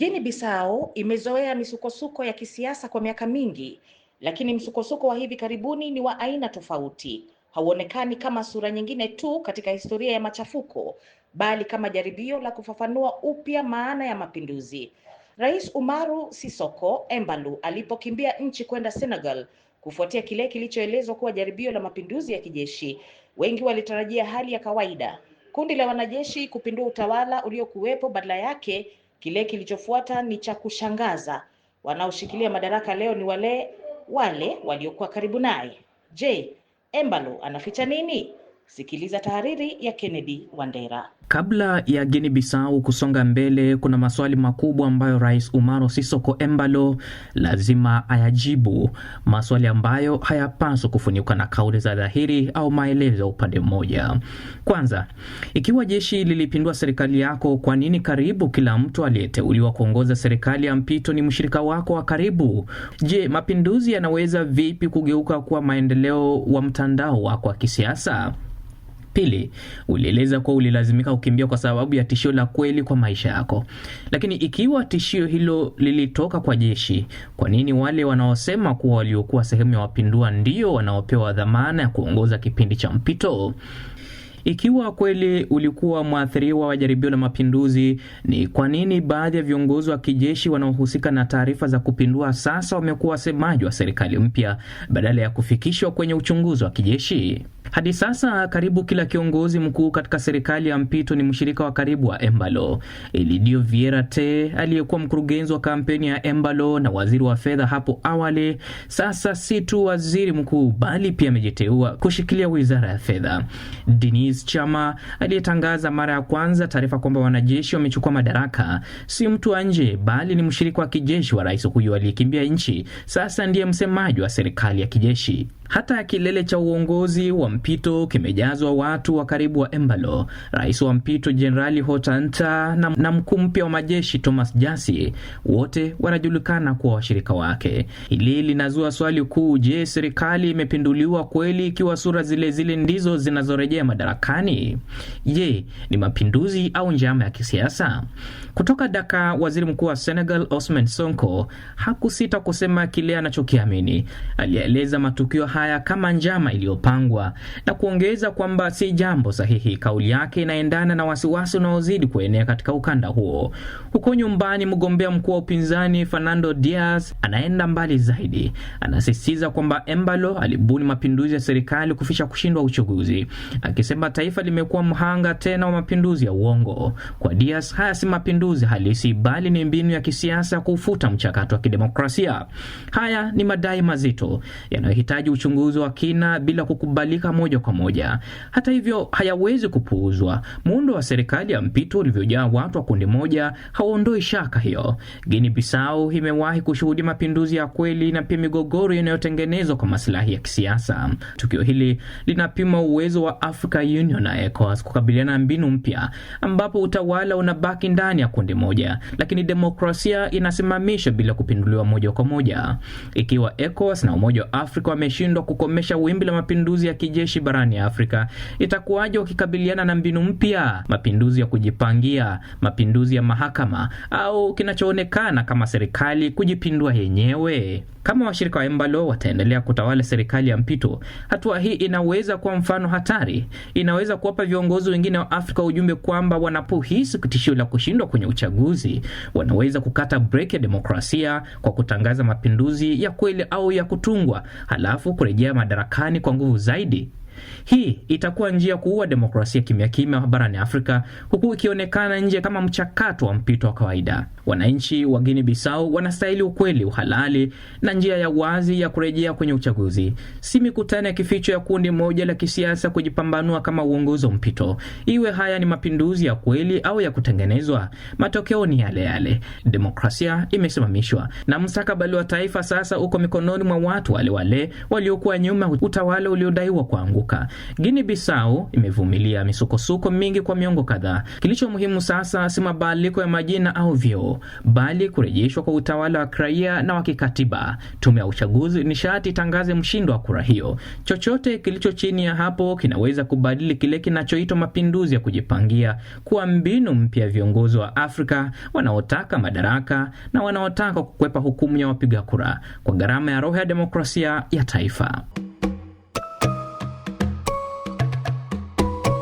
Guinea Bissau imezoea misukosuko ya kisiasa kwa miaka mingi, lakini msukosuko wa hivi karibuni ni wa aina tofauti. Hauonekani kama sura nyingine tu katika historia ya machafuko, bali kama jaribio la kufafanua upya maana ya mapinduzi. Rais Umaru Sissoco Embalo alipokimbia nchi kwenda Senegal kufuatia kile kilichoelezwa kuwa jaribio la mapinduzi ya kijeshi, wengi walitarajia hali ya kawaida, kundi la wanajeshi kupindua utawala uliokuwepo. Badala yake, kile kilichofuata ni cha kushangaza. Wanaoshikilia madaraka leo ni wale waliokuwa karibu naye. Je, Embalo anaficha nini? Sikiliza tahariri ya Kennedy Wandera. Kabla ya Guinea Bissau kusonga mbele, kuna maswali makubwa ambayo Rais Umaru Sissoco Embalo lazima ayajibu, maswali ambayo hayapaswi kufunikwa na kauli za dhahiri au maelezo ya upande mmoja. Kwanza, ikiwa jeshi lilipindua serikali yako, kwa nini karibu kila mtu aliyeteuliwa kuongoza serikali ya mpito ni mshirika wako wa karibu? Je, mapinduzi yanaweza vipi kugeuka kuwa maendeleo wa mtandao wako wa kisiasa? Pili, ulieleza kuwa ulilazimika kukimbia kwa sababu ya tishio la kweli kwa maisha yako. Lakini ikiwa tishio hilo lilitoka kwa jeshi, kwa nini wale wanaosema kuwa waliokuwa sehemu ya wapindua ndio wanaopewa dhamana ya kuongoza kipindi cha mpito? Ikiwa kweli ulikuwa mwathiriwa wa jaribio la mapinduzi, ni kwa nini baadhi ya viongozi wa kijeshi wanaohusika na taarifa za kupindua sasa wamekuwa wasemaji wa serikali mpya badala ya kufikishwa kwenye uchunguzi wa kijeshi? Hadi sasa karibu kila kiongozi mkuu katika serikali ya mpito ni mshirika wa karibu wa Embalo. Elidio Vieira Te, aliyekuwa mkurugenzi wa kampeni ya Embalo na waziri wa fedha hapo awali, sasa si tu waziri mkuu bali pia amejiteua kushikilia wizara ya fedha. Denis Chama, aliyetangaza mara ya kwanza taarifa kwamba wanajeshi wamechukua madaraka, si mtu wa nje bali ni mshirika wa kijeshi wa rais huyo aliyekimbia nchi, sasa ndiye msemaji wa serikali ya kijeshi. Hata kilele cha uongozi wa mpito kimejazwa watu wa karibu wa Embalo. Rais wa mpito Jenerali Hotanta na mkuu mpya wa majeshi Thomas Jasi, wote wanajulikana kuwa washirika wake. Hili linazua swali kuu: je, serikali imepinduliwa kweli ikiwa sura zile zile ndizo zinazorejea madarakani? Je, ni mapinduzi au njama ya kisiasa? Kutoka Dakar, waziri mkuu wa Senegal Ousmane Sonko hakusita kusema kile anachokiamini. Alieleza matukio haya kama njama iliyopangwa na kuongeza kwamba si jambo sahihi. Kauli yake inaendana na wasiwasi unaozidi kuenea katika ukanda huo. Huko nyumbani, mgombea mkuu wa upinzani Fernando Diaz anaenda mbali zaidi. Anasisitiza kwamba Embalo alibuni mapinduzi ya serikali kufisha kushindwa uchaguzi, akisema taifa limekuwa mhanga tena wa mapinduzi ya uongo. Kwa Diaz, haya si mapinduzi halisi bali ni mbinu ya kisiasa kufuta mchakato wa kidemokrasia. Haya ni madai mazito yanayohitaji uchunguzi wa kina bila kukubalika moja kwa moja. Hata hivyo, hayawezi kupuuzwa. Muundo wa serikali ya mpito ulivyojaa watu wa kundi moja hauondoi shaka hiyo. Guinea Bissau imewahi kushuhudia mapinduzi ya kweli na pia migogoro inayotengenezwa kwa maslahi ya kisiasa. Tukio hili linapima uwezo wa Africa Union na ECOWAS kukabiliana na mbinu mpya ambapo utawala unabaki ndani ya kundi moja, lakini demokrasia inasimamishwa bila kupinduliwa moja kwa moja. Ikiwa ECOWAS na Umoja wa Afrika wameshindwa kukomesha wimbi la mapinduzi ya kijeshi barani Afrika, itakuwaje wakikabiliana na mbinu mpya, mapinduzi ya kujipangia, mapinduzi ya mahakama, au kinachoonekana kama serikali kujipindua yenyewe? Kama washirika wa Embalo wataendelea kutawala serikali ya mpito, hatua hii inaweza kuwa mfano hatari. Inaweza kuwapa viongozi wengine wa Afrika ujumbe kwamba wanapohisi tishio la kushindwa kwenye uchaguzi, wanaweza kukata breki ya demokrasia kwa kutangaza mapinduzi ya kweli au ya kutungwa, halafu kurejea madarakani kwa nguvu zaidi. Hii itakuwa njia kuua demokrasia kimya kimya barani Afrika, huku ikionekana nje kama mchakato wa mpito wa kawaida. Wananchi wa Guinea Bissau wanastahili ukweli, uhalali na njia ya wazi ya kurejea kwenye uchaguzi, si mikutano ya kificho ya kundi moja la kisiasa kujipambanua kama uongozi wa mpito. Iwe haya ni mapinduzi ya kweli au ya kutengenezwa, matokeo ni yale yale. Demokrasia imesimamishwa na mustakabali wa taifa sasa uko mikononi mwa watu wale waliokuwa nyuma utawala uliodaiwa kuanguka. kuibuka. Guinea Bissau imevumilia misukosuko mingi kwa miongo kadhaa. Kilicho muhimu sasa si mabadiliko ya majina au vyeo, bali kurejeshwa kwa utawala wa kiraia na wa kikatiba. Tume ya uchaguzi nishati itangaze mshindi wa kura hiyo. Chochote kilicho chini ya hapo kinaweza kubadili kile kinachoitwa mapinduzi ya kujipangia kuwa mbinu mpya ya viongozi wa Afrika wanaotaka madaraka na wanaotaka kukwepa hukumu ya wapiga kura kwa gharama ya roho ya demokrasia ya taifa.